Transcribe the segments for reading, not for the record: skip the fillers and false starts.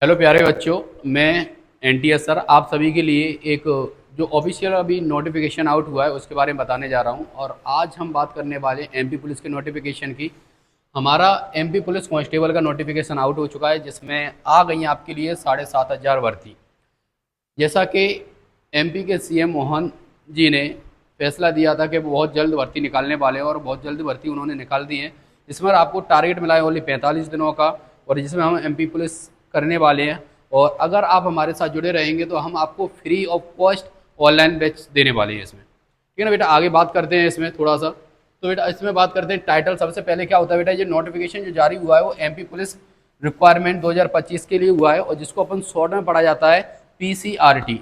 Hello प्यारे बच्चों, मैं एनटीएस सर आप सभी के लिए एक जो ऑफिशियल अभी नोटिफिकेशन आउट हुआ है उसके बारे में बताने जा रहा हूं। और आज हम बात करने वाले एमपी पुलिस के नोटिफिकेशन की। हमारा एमपी पुलिस कांस्टेबल का नोटिफिकेशन आउट हो चुका है, जिसमें आ गई हैं आपके लिए 7,500 भर्ती। जैसा कि एमपी के सीएम मोहन जी ने फैसला दिया था कि वो बहुत जल्द भर्ती निकालने वाले हैं और बहुत जल्द भर्ती उन्होंने निकाल दी है। इसमें आपको टारगेट मिला है ओनली 45 दिनों का, और जिसमें हम एमपी पुलिस करने वाले हैं। और अगर आप हमारे साथ जुड़े रहेंगे तो हम आपको free of cost online batch देने वाले हैं इसमें। ठीक है ना बेटा, आगे बात करते हैं इसमें थोड़ा सा। तो बेटा इसमें बात करते हैं टाइटल। सबसे पहले क्या होता है बेटा, ये नोटिफिकेशन जो जारी हुआ है वो एमपी पुलिस रिक्वायरमेंट 2025 के लिए हुआ है, और जिसको अपन शॉर्ट में पढ़ा जाता है पीसीआरटी।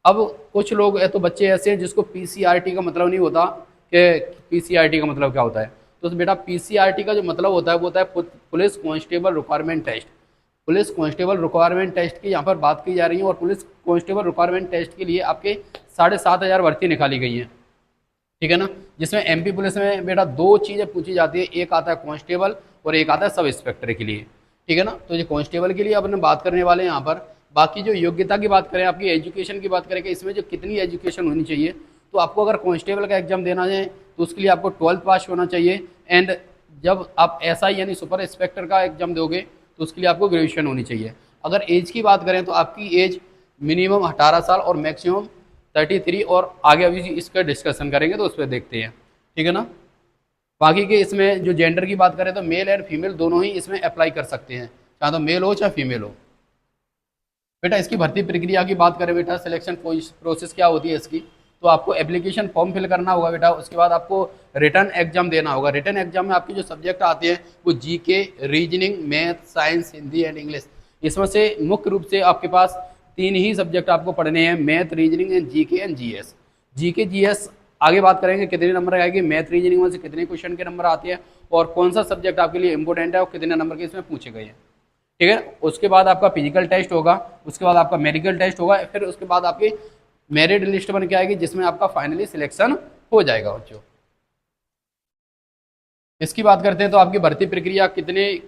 अब कुछ लोग तो बच्चे ऐसे हैं जिसको पीसीआरटी का मतलब नहीं होता कि पीसीआरटी का मतलब क्या होता है। तो बेटा पीसीआरटी का जो मतलब होता है वो होता है police constable requirement test. Police constable requirement test की यहाँ पर बात की जा रही है, और पुलिस कांस्टेबल रिक्वायरमेंट टेस्ट के लिए आपके 7,500 भर्ती निकाली गई हैं। ठीक है ना, जिसमें एमपी पुलिस में बेटा दो चीज़ें पूछी जाती है, एक आता है कांस्टेबल और एक आता है सब इंस्पेक्टर के लिए। ठीक है ना, तो ये कांस्टेबल के लिए अपन बात करने वाले हैं यहाँ पर। बाकी जो योग्यता की बात करें, आपकी एजुकेशन की बात करें कि इसमें जो कितनी एजुकेशन होनी चाहिए, तो आपको अगर कांस्टेबल का एग्जाम देना है तो उसके लिए आपको 12th पास होना चाहिए। एंड जब आप एसआई यानी सुपर इंस्पेक्टर का एग्जाम दोगे तो उसके लिए आपको ग्रेजुएशन होनी चाहिए। अगर एज की बात करें तो आपकी एज मिनिमम 18 साल और मैक्सिमम 33, और आगे अभी इसका डिस्कशन करेंगे तो उस पर देखते हैं। ठीक है ना, बाकी के इसमें जो जेंडर की बात करें तो मेल एंड फीमेल दोनों ही इसमें अप्लाई कर सकते हैं, चाहे तो मेल हो चाहे फीमेल हो। बेटा इसकी भर्ती प्रक्रिया की बात करें बेटा, सिलेक्शन प्रोसेस क्या होती है इसकी, तो आपको एप्लीकेशन फॉर्म फिल करना होगा बेटा। उसके बाद आपको रिटर्न एग्जाम देना होगा। रिटर्न एग्जाम में आपके जो सब्जेक्ट आते हैं वो GK, reasoning, math, science, Hindi and English. इसमें से मुख्य रूप से आपके पास 3 ही सब्जेक्ट आपको पढ़ने हैं, math, reasoning and GK and GS. GK GS आगे बात करेंगे कितने नंबर आएगी, मैथ रीजनिंग में से कितने क्वेश्चन के नंबर आते हैं, और कौन सा सब्जेक्ट आपके लिए इंपॉर्टेंट है और कितने नंबर के इसमें पूछे गए हैं। ठीक है, उसके बाद आपका फिजिकल टेस्ट होगा, उसके बाद आपका मेडिकल टेस्ट होगा, फिर उसके बाद आपकी मेरिट लिस्ट बन के आएगी जिसमें आपका फाइनली सिलेक्शन हो जाएगा बच्चों। इसकी बात करते हैं तो आपकी भर्ती प्रक्रिया कितने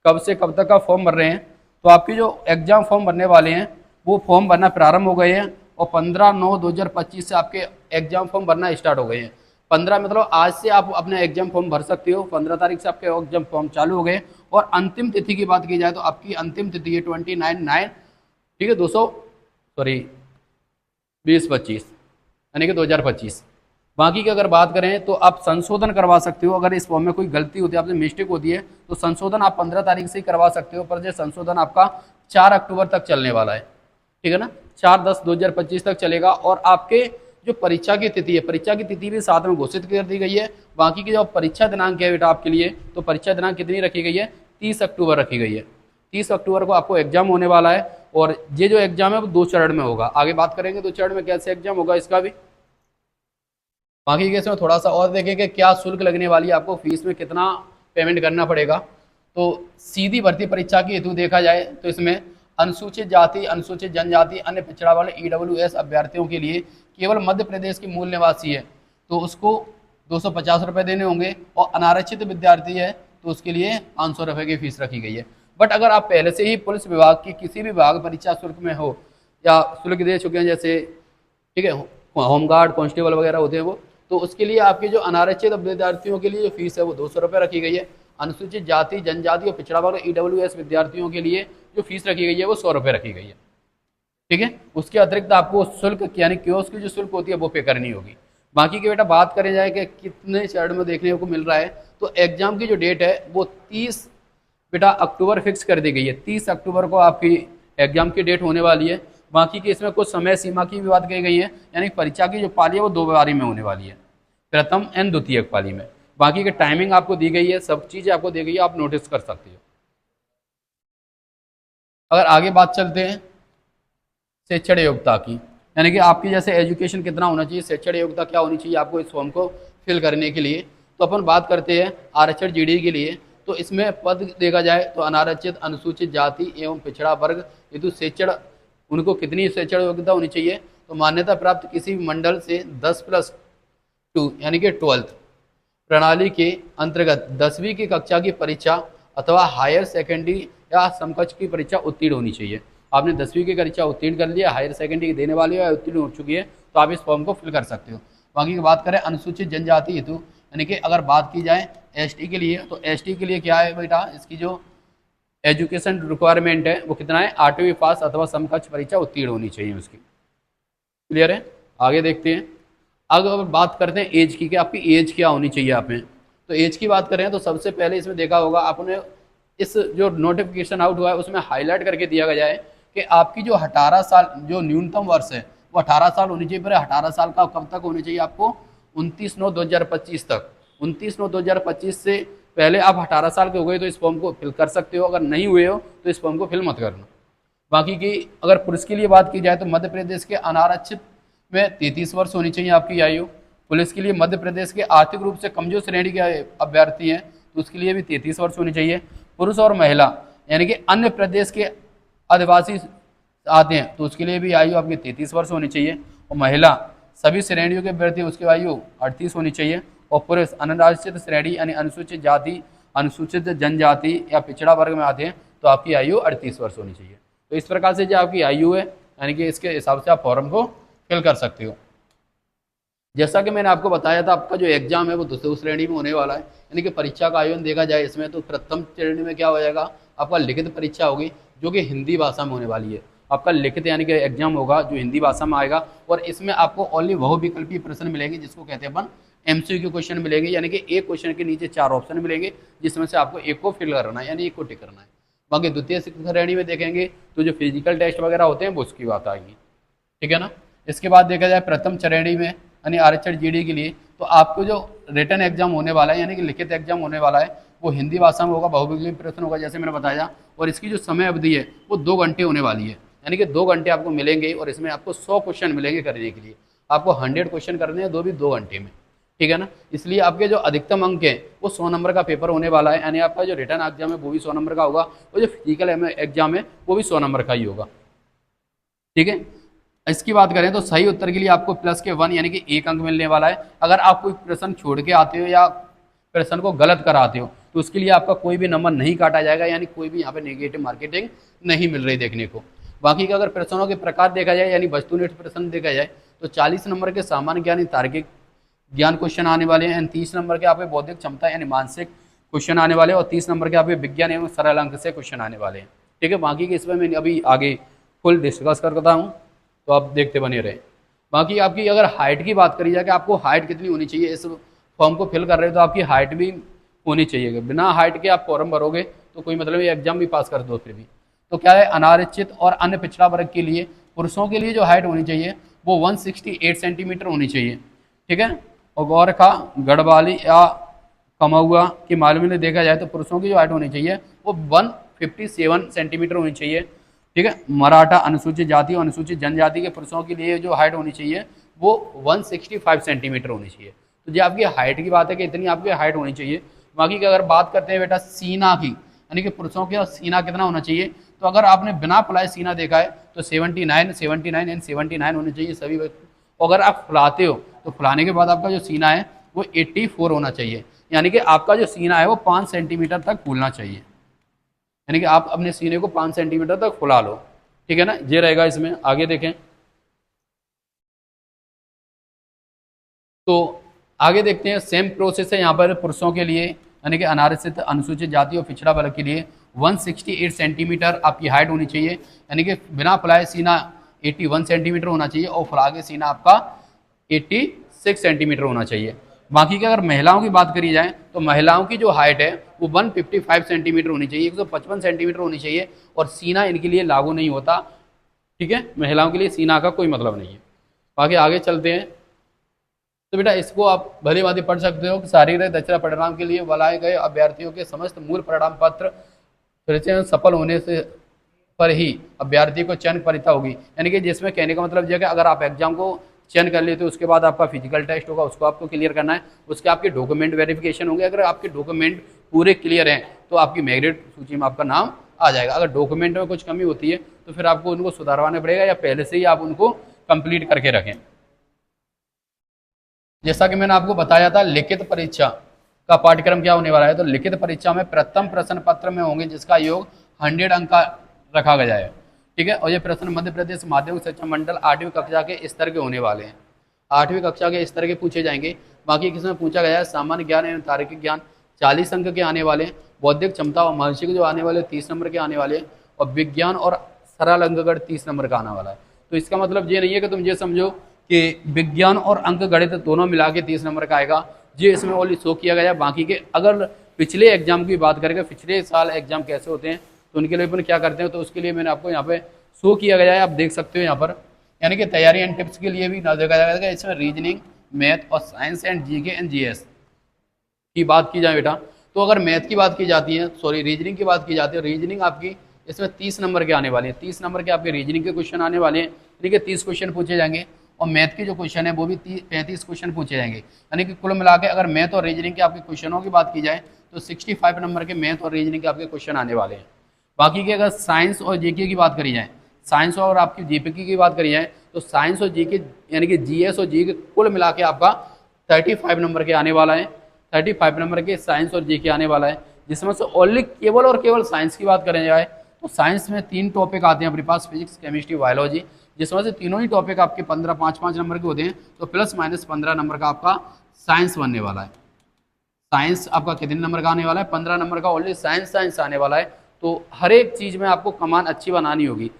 कब से कब तक का फॉर्म भर रहे हैं। तो आपके जो एग्जाम फॉर्म भरने वाले हैं वो फॉर्म भरना प्रारंभ हो गए हैं, और 15/9/2025 से आपके एग्जाम फॉर्म भरना स्टार्ट हो गए हैं। 15 मतलब आज से आप अपना एग्जाम फॉर्म भर सकते हो। 15 तारीख से आपके एग्जाम फॉर्म चालू हो गए। और अंतिम तिथि की बात की जाए तो आपकी अंतिम तिथि है 29/9, ठीक है, 2025 यानी कि 2025। बाकी की अगर बात करें तो आप संशोधन करवा सकते हो। अगर इस फॉर्म में कोई गलती होती है, आपसे मिस्टेक होती है, तो संशोधन आप 15 तारीख से ही करवा सकते हो। पर जो संशोधन आपका 4 अक्टूबर तक चलने वाला है। ठीक है ना, 4/10/2025 तक चलेगा। और आपके जो परीक्षा की तिथि है, परीक्षा की तिथि भी साथ में घोषित कर दी गई है। बाकी की जो परीक्षा दिनांक है बेटा आपके लिए, तो परीक्षा दिनांक कितनी रखी गई है, 30 अक्टूबर रखी गई है। 30 अक्टूबर को आपको एग्जाम होने वाला है। और ये जो एग्जाम है वो 2 चरण में होगा। आगे बात करेंगे 2 चरण में कैसे एग्जाम होगा इसका भी। बाकी केस में थोड़ा सा और देखें कि क्या शुल्क लगने वाली है, आपको फीस में कितना पेमेंट करना पड़ेगा। तो सीधी भर्ती परीक्षा की हेतु देखा जाए तो इसमें अनुसूचित जाति, अनुसूचित जनजाति, अन्य पिछड़ा वाले ईडब्ल्यूएस अभ्यर्थियों के लिए केवल मध्य प्रदेश की मूल निवासी है तो उसको 250 रुपये देने होंगे, और अनारक्षित विद्यार्थी है तो उसके लिए 500 रुपये की फीस रखी गई है। बट अगर आप पहले से ही पुलिस विभाग की किसी भी विभाग परीक्षा शुल्क में हो या शुल्क दे चुके हैं, जैसे ठीक है होमगार्ड, कांस्टेबल वगैरह होते हैं वो, तो उसके लिए आपके जो अनारक्षित विद्यार्थियों के लिए जो फीस है वो 200 रुपये रखी गई है। अनुसूचित जाति, जनजाति और पिछड़ा वर्ग ईडब्ल्यूएस विद्यार्थियों के लिए जो फीस रखी गई है वो 100 रुपये रखी गई है। ठीक है, उसके अतिरिक्त आपको शुल्क यानी कियोस्क की जो शुल्क होती है वो पे करनी होगी। बाकी की बेटा बात करें जाए कि कितने चरण में देखने को मिल रहा है, तो एग्जाम की जो डेट है वो 30 बेटा अक्टूबर फिक्स कर दी गई है। 30 अक्टूबर को आपकी एग्जाम की डेट होने वाली है। बाकी की इसमें कुछ समय सीमा की भी बात की गई है, यानी परीक्षा की जो पाली है वो 2 बारी में होने वाली है, प्रथम एंड द्वितीयक पाली में। बाकी की टाइमिंग आपको दी गई है, सब चीज़ें आपको दी गई है, आप नोटिस कर सकते हो। अगर आगे बात चलते हैं शिक्षण योग्यता की, यानी कि आपकी जैसे एजुकेशन कितना होना चाहिए, शिक्षण योग्यता क्या होनी चाहिए आपको इस फॉर्म को फिल करने के लिए, तो अपन बात करते हैं आरक्षण जीडी के लिए। तो इसमें पद देखा जाए तो अनारक्षित, अनुसूचित जाति एवं पिछड़ा वर्ग हेतु शिक्षण, उनको कितनी शिक्षण योग्यता होनी चाहिए, तो मान्यता प्राप्त किसी भी मंडल से 10+2 यानी कि 12th प्रणाली के अंतर्गत 10वीं की कक्षा की परीक्षा अथवा हायर सेकेंडरी या समकक्ष की परीक्षा उत्तीर्ण होनी चाहिए। आपने 10वीं की परीक्षा उत्तीर्ण कर लिया, हायर सेकेंडरी देने वाली है या उत्तीर्ण हो चुकी है, तो आप इस फॉर्म को फिल कर सकते हो। बाकी की बात करें अनुसूचित जनजाति हेतु, यानी कि अगर बात की जाए एसटी के लिए, तो एसटी के लिए क्या है बेटा, इसकी जो एजुकेशन रिक्वायरमेंट है वो कितना है, 8वीं पास अथवा समकक्ष परीक्षा उत्तीर्ण होनी चाहिए उसकी। क्लियर है? आगे देखते हैं। अगर बात करते हैं एज की, कि आपकी एज क्या होनी चाहिए आप में, तो एज की बात करें तो सबसे पहले इसमें देखा होगा आपने, इस जो नोटिफिकेशन आउट हुआ है उसमें हाईलाइट करके दिया गया है कि आपकी जो 18 साल जो न्यूनतम वर्ष है वो 18 साल होनी चाहिए। पर 18 साल का कब तक होनी चाहिए आपको, 29/9/2025 तक। 29/9/2025 से पहले आप 18 साल के हो गए तो इस फॉर्म को फिल कर सकते हो, अगर नहीं हुए हो तो इस फॉर्म को फिल मत करना। बाकी की अगर पुलिस के लिए बात की जाए तो मध्य प्रदेश के अनारक्षित में 33 वर्ष होनी चाहिए आपकी आयु। पुलिस के लिए मध्य प्रदेश के आर्थिक रूप से कमजोर श्रेणी के अभ्यर्थी हैं तो उसके लिए भी 33 वर्ष होनी चाहिए। पुरुष और महिला यानी कि अन्य प्रदेश के आदिवासी आते हैं तो उसके लिए भी आयु आपकी 33 वर्ष होनी चाहिए। और महिला सभी श्रेणियों के अभ्यर्थी उसकी आयु 38 होनी चाहिए। और पुरुष अनुसूचित श्रेणी यानी अनुसूचित जाति, अनुसूचित जनजाति या पिछड़ा वर्ग में आते हैं तो आपकी आयु 38 वर्ष होनी चाहिए। तो इस प्रकार से जो आपकी आयु है यानी कि इसके हिसाब से आप फॉर्म को फिल कर सकते हो। जैसा कि मैंने आपको बताया था, आपका जो एग्जाम है वो दूसरी श्रेणी में होने वाला है, यानी कि परीक्षा का आयोजन देखा जाए इसमें तो प्रथम श्रेणी में क्या हो जाएगा, आपका लिखित परीक्षा होगी जो कि हिंदी भाषा में होने वाली है। आपका लिखित यानी कि एग्जाम होगा जो हिंदी भाषा में आएगा, और इसमें आपको ओनली बहुविकल्पीय प्रश्न मिलेंगे जिसको कहते हैं अपन एमसीक्यू क्वेश्चन मिलेंगे, यानी कि एक क्वेश्चन के नीचे 4 ऑप्शन मिलेंगे जिसमें से आपको एक को फिल करना है, यानी एक को टिक करना है। बाकी द्वितीय श्रेणी में देखेंगे तो जो फिजिकल टेस्ट वगैरह होते हैं वो उसकी बात आएगी, ठीक है ना। इसके बाद देखा जाए प्रथम श्रेणी में यानी आरक्षण जीडी के लिए, तो आपको जो रिटन एग्जाम होने वाला है यानी कि लिखित एग्जाम होने वाला है वो हिंदी भाषा में होगा, बहुविकल्पीय प्रश्न होगा जैसे मैंने बताया, और इसकी जो समय अवधि है वो 2 घंटे होने वाली है, यानी कि 2 घंटे आपको मिलेंगे और इसमें आपको 100 क्वेश्चन मिलेंगे करने के लिए। आपको 100 क्वेश्चन करने हैं, 2 घंटे में, ठीक है ना। इसलिए आपके जो अधिकतम अंक है वो 100 नंबर का पेपर होने वाला है, यानी आपका जो रिटर्न एग्जाम है वो भी 100 नंबर का होगा, और जो फिजिकल एग्जाम है वो भी 100 नंबर का ही होगा, ठीक है। इसकी बात करें तो सही उत्तर के लिए आपको +1 यानी कि 1 अंक मिलने वाला है। अगर आप कोई प्रश्न छोड़ के आते हो या प्रश्न को गलत कराते हो तो उसके लिए आपका कोई भी नंबर नहीं काटा जाएगा, यानी कोई भी यहाँ पे नेगेटिव मार्केटिंग नहीं मिल रही देखने को। बाकी का अगर प्रश्नों के प्रकार देखा जाए यानी वस्तुनिष्ठ प्रश्न देखा जाए तो 40 नंबर के सामान्य ज्ञान तार्किक ज्ञान क्वेश्चन आने वाले हैं, 30 नंबर के आपके बौद्धिक क्षमता यानी मानसिक क्वेश्चन आने वाले हैं, और 30 नंबर के आपके विज्ञान एवं सरल अंक से क्वेश्चन आने वाले हैं, ठीक है। बाकी के इसमें मैं अभी आगे फुल डिस्कस करता हूँ तो आप देखते बने रहे। बाकी आपकी अगर हाइट की बात करी जाए कि आपको हाइट कितनी होनी चाहिए, इस फॉर्म को फिल कर रहे हो तो आपकी हाइट भी होनी चाहिए। बिना हाइट के आप फॉर्म भरोगे तो कोई मतलब ये एग्जाम भी पास कर दो फिर भी। तो क्या है, अनारक्षित और अन्य पिछड़ा वर्ग के लिए पुरुषों के लिए जो हाइट होनी चाहिए वो 168 सेंटीमीटर होनी चाहिए, ठीक है। और गौरखा, गढ़वाली या कमौआ के मामले में देखा जाए तो पुरुषों की जो हाइट होनी चाहिए वो 157 सेंटीमीटर होनी चाहिए, ठीक है। मराठा, अनुसूचित जाति और अनुसूचित जनजाति के पुरुषों के लिए जो हाइट होनी चाहिए वो 165 सेंटीमीटर होनी चाहिए। तो जो आपकी हाइट की बात है कि इतनी आपकी हाइट होनी चाहिए। बाकी की अगर बात करते हैं बेटा सीना की, यानी कि पुरुषों का सीना कितना होना चाहिए, तो अगर आपने बिना फुलाए सीना देखा है तो 79 एंड 79 होने चाहिए सभी व्यक्ति। अगर आप फुलाते हो तो फुलाने के बाद आपका जो सीना है वो 84 होना चाहिए, यानी कि आपका जो सीना है वो 5 सेंटीमीटर तक फूलना चाहिए, यानी कि आप अपने सीने को 5 सेंटीमीटर तक फुला लो, ठीक है ना। ये रहेगा इसमें। आगे देखें तो आगे देखते हैं सेम प्रोसेस है यहाँ पर पुरुषों के लिए, यानी कि अनारक्षित, अनुसूचित जाति और पिछड़ा वर्ग के लिए 168 सेंटीमीटर आपकी हाइट होनी चाहिए, यानी कि बिना फुलाए सीना 81 सेंटीमीटर होना चाहिए और फुला के सीना आपका 86 सेंटीमीटर होना चाहिए। बाकी की अगर महिलाओं की बात करी जाए तो महिलाओं की जो हाइट है वो 155 सेंटीमीटर होनी चाहिए, 155 सेंटीमीटर होनी चाहिए, और सीना इनके लिए लागू नहीं होता, ठीक है। महिलाओं के लिए सीना का कोई मतलब नहीं है। बाकी आगे चलते हैं तो बेटा इसको आप भली भांति पढ़ सकते हो कि शारीरिक दक्षता परिणाम के लिए बुलाए गए अभ्यर्थियों के समस्त मूल परिणाम पत्र परीक्षा सफल होने से पर ही अभ्यर्थी को चयन प्रक्रिया होगी, यानी कि जिसमें कहने का मतलब यह है कि अगर आप एग्जाम को चयन कर लेते हो उसके बाद आपका फिजिकल टेस्ट होगा, उसको आपको क्लियर करना है, उसके आपके डॉक्यूमेंट वेरिफिकेशन होंगे। अगर आपके डॉक्यूमेंट पूरे क्लियर हैं तो आपकी मेरिट सूची में आपका नाम आ जाएगा। अगर डॉक्यूमेंट में कुछ कमी होती है तो फिर आपको उनको सुधारवाना पड़ेगा या पहले से ही आप उनको कंप्लीट करके रखें। जैसा कि मैंने आपको बताया था लिखित परीक्षा का पाठ्यक्रम क्या होने वाला है, तो लिखित परीक्षा में प्रथम प्रश्न पत्र में होंगे जिसका योग 100 अंक का रखा गया है। ठीक है, और ये प्रश्न मध्य प्रदेश माध्यमिक शिक्षा मंडल 8वीं कक्षा के स्तर के होने वाले हैं। 8वीं कक्षा के स्तर के पूछे जाएंगे। बाकी किसमें पूछा गया है, सामान्य ज्ञान एवं तार्किक ज्ञान 40 अंक के आने वाले हैं। बौद्धिक क्षमता और मानसिक जो आने वाले 30 नंबर के आने वाले हैं। और विज्ञान और सरल अंकगणित 30 नंबर का आने वाला है। तो इसका मतलब ये नहीं है कि तुम ये समझो कि विज्ञान और अंकगणित दोनों मिला के 30 नंबर का आएगा। ये इसमें ओनली शो किया गया। बाकी के अगर पिछले एग्जाम की बात करेंगे, पिछले साल एग्जाम कैसे होते हैं तो उनके लिए अपन क्या करते हैं, तो उसके लिए मैंने आपको यहाँ पे शो किया गया है, आप देख सकते हो यहाँ पर। यानी कि तैयारी एंड टिप्स के लिए भी ना देखा जाएगा। इसमें रीजनिंग, मैथ और science and GK and GS की बात की जाए बेटा, तो अगर मैथ की बात की जाती है, सॉरी रीजनिंग की बात की जाती है, रीजनिंग आपकी इसमें 30 नंबर के आने वाले हैं। 30 नंबर के आपके रीजनिंग के क्वेश्चन आने वाले हैं, यानी कि 30 क्वेश्चन पूछे जाएंगे। और मैथ के जो क्वेश्चन है वो भी 35 क्वेश्चन पूछे जाएंगे। यानी कि कुल मिला के अगर मैथ और रीजनिंग के आपके क्वेश्चनों की बात की जाए तो 65 नंबर के मैथ और रीजनिंग के आपके क्वेश्चन आने वाले हैं। बाकी के अगर साइंस और जीके की बात करी जाए, साइंस और आपकी जीपीके की बात करी जाए, तो साइंस और जीके यानी कि जीएस और जीके कुल मिला के आपका 35 नंबर के आने वाला है। 35 नंबर के साइंस और जीके आने वाला है, जिसमें से ओनली केवल और केवल साइंस की बात करें जाए तो साइंस में 3 टॉपिक आते हैं अपने पास, फिजिक्स, केमिस्ट्री, बायोलॉजी, जिसमें से तीनों ही टॉपिक आपके 5-5 नंबर के होते हैं। तो प्लस माइनस 15 नंबर का आपका साइंस बनने वाला है। साइंस आपका कितने नंबर का आने वाला है, 15 नंबर का ओनली साइंस आने वाला है। तो हर एक चीज़ में आपको कमान अच्छी बनानी होगी।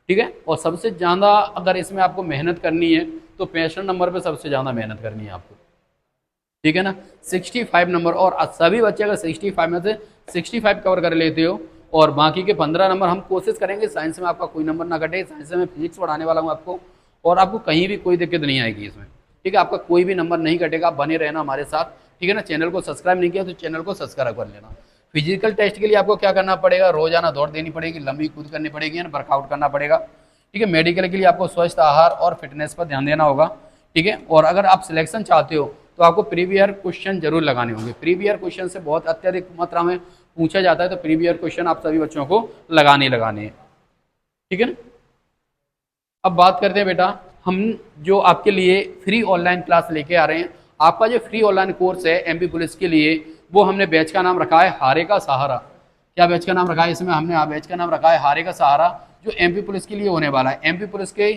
ठीक है, और सबसे ज़्यादा अगर इसमें आपको मेहनत करनी है तो 65 नंबर पर सबसे ज़्यादा मेहनत करनी है आपको। ठीक है ना, 65 नंबर, और सभी बच्चे अगर 65 में से 65 कवर कर लेते हो और बाकी के 15 नंबर हम कोशिश करेंगे साइंस में आपका कोई नंबर ना कटे। साइंस में फिजिक्स पढ़ाने वाला हूँ आपको, और आपको कहीं भी कोई दिक्कत नहीं आएगी इसमें। ठीक है, आपका कोई भी नंबर नहीं कटेगा, आप बने रहना हमारे साथ। ठीक है ना, चैनल को सब्सक्राइब नहीं किया तो चैनल को सब्सक्राइब कर लेना। फिजिकल टेस्ट के लिए आपको क्या करना पड़ेगा, रोजाना दौड़ देनी पड़ेगी, लंबी कूद करनी पड़ेगी, वर्कआउट करना पड़ेगा। ठीक है, मेडिकल के लिए आपको स्वस्थ आहार और फिटनेस पर ध्यान देना होगा। ठीक है, और अगर आप सिलेक्शन चाहते हो तो आपको प्रीवियर क्वेश्चन जरूर लगाने होंगे। प्रीवियर क्वेश्चन से बहुत अत्यधिक मात्रा में पूछा जाता है, तो प्रीवियर क्वेश्चन आप सभी बच्चों को लगाने हैं। ठीक है ना, अब बात करते हैं बेटा, हम जो आपके लिए फ्री ऑनलाइन क्लास लेके आ रहे हैं। आपका जो फ्री ऑनलाइन कोर्स है एमपी पुलिस के लिए, वो हमने बैच का नाम रखा है हारे का सहारा। क्या बैच का नाम रखा है इसमें, हमने बैच का नाम रखा है हारे का सहारा, जो एमपी पुलिस के लिए होने वाला है। एमपी पुलिस के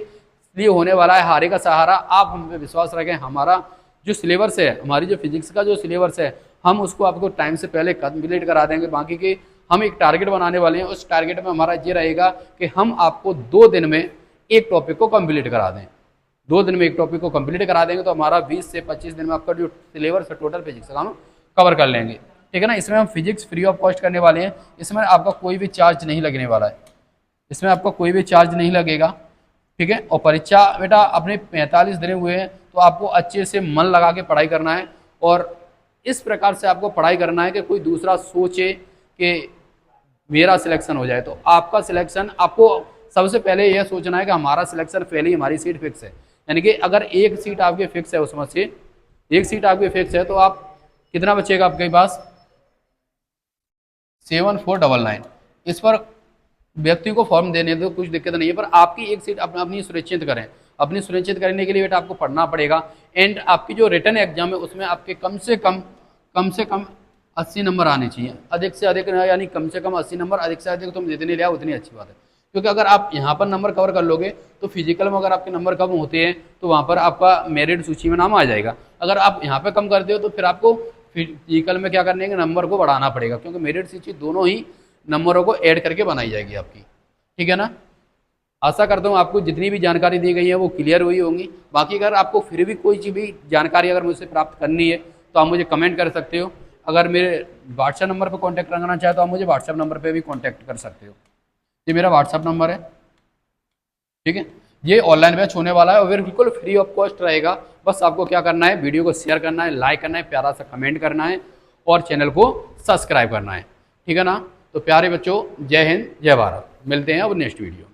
लिए होने वाला है हारे का सहारा। आप हम पे विश्वास रखें, हमारा जो सिलेबस है, हमारी जो फिजिक्स का जो सिलेबस है, हम उसको आपको टाइम से पहले कंप्लीट करा देंगे। बाकी के हम एक टारगेट बनाने वाले हैं, उस टारगेट में हमारा ये रहेगा कि हम आपको 2 दिन में एक टॉपिक को कंप्लीट करा दें। 2 दिन में एक टॉपिक को कंप्लीट करा देंगे तो हमारा 20 से 25 दिन में आपका जो सिलेबस है टोटल फिजिक्स का हम कवर कर लेंगे। ठीक है ना, इसमें हम फिजिक्स फ्री ऑफ कॉस्ट करने वाले हैं। इसमें आपका कोई भी चार्ज नहीं लगने वाला है, इसमें आपका कोई भी चार्ज नहीं लगेगा। ठीक है, और परीक्षा बेटा अपने 45 दिन हुए हैं, तो आपको अच्छे से मन लगा के पढ़ाई करना है, और इस प्रकार से आपको पढ़ाई करना है कि कोई दूसरा सोचे कि मेरा सिलेक्शन हो जाए। तो आपका सिलेक्शन, आपको सबसे पहले यह सोचना है कि हमारा सिलेक्शन पहले ही हमारी सीट फिक्स है। यानी कि अगर एक सीट आपकी फिक्स है, उसमें से एक सीट आपकी फिक्स है, तो आप कितना बचेगा आपके पास, 7499। इस पर व्यक्ति को फॉर्म देने दो, कुछ दिक्कत नहीं है, पर आपकी एक सीट अपनी सुनिश्चित करें। अपनी सुनिश्चित करने के लिए बेटा आपको पढ़ना पड़ेगा। एंड आपकी जो रिटर्न एग्जाम है उसमें आपके कम से कम 80 नंबर आने चाहिए, अधिक से अधिक, यानी कम से कम 80 नंबर, अधिक से अधिक तुम जितने लिया उतनी अच्छी बात है। क्योंकि अगर आप यहाँ पर नंबर कवर कर लोगे तो फिजिकल में अगर आपके नंबर कम होते हैं तो वहाँ पर आपका मेरिट सूची में नाम आ जाएगा। अगर आप यहाँ पर कम करते हो तो फिर आपको फिजिकल में क्या करने के नंबर को बढ़ाना पड़ेगा, क्योंकि मेरिट सूची दोनों ही नंबरों को ऐड करके बनाई जाएगी आपकी। ठीक है ना, आशा करता हूँ आपको जितनी भी जानकारी दी गई है वो क्लियर हुई होंगी। बाकी अगर आपको फिर भी कोई चीज़ भी जानकारी अगर मुझसे प्राप्त करनी है तो आप मुझे कमेंट कर सकते हो। अगर मेरे व्हाट्सएप नंबर पर कांटेक्ट करना चाहे तो आप मुझे व्हाट्सएप नंबर पर भी कांटेक्ट कर सकते हो। ये मेरा व्हाट्सएप नंबर है। ठीक है, ये ऑनलाइन बैच होने वाला है और बिल्कुल फ्री ऑफ कॉस्ट रहेगा। बस आपको क्या करना है, वीडियो को शेयर करना है, लाइक करना है, प्यारा सा कमेंट करना है और चैनल को सब्सक्राइब करना है। ठीक है ना, तो प्यारे बच्चों, जय हिंद, जय भारत। मिलते हैं अब नेक्स्ट वीडियो।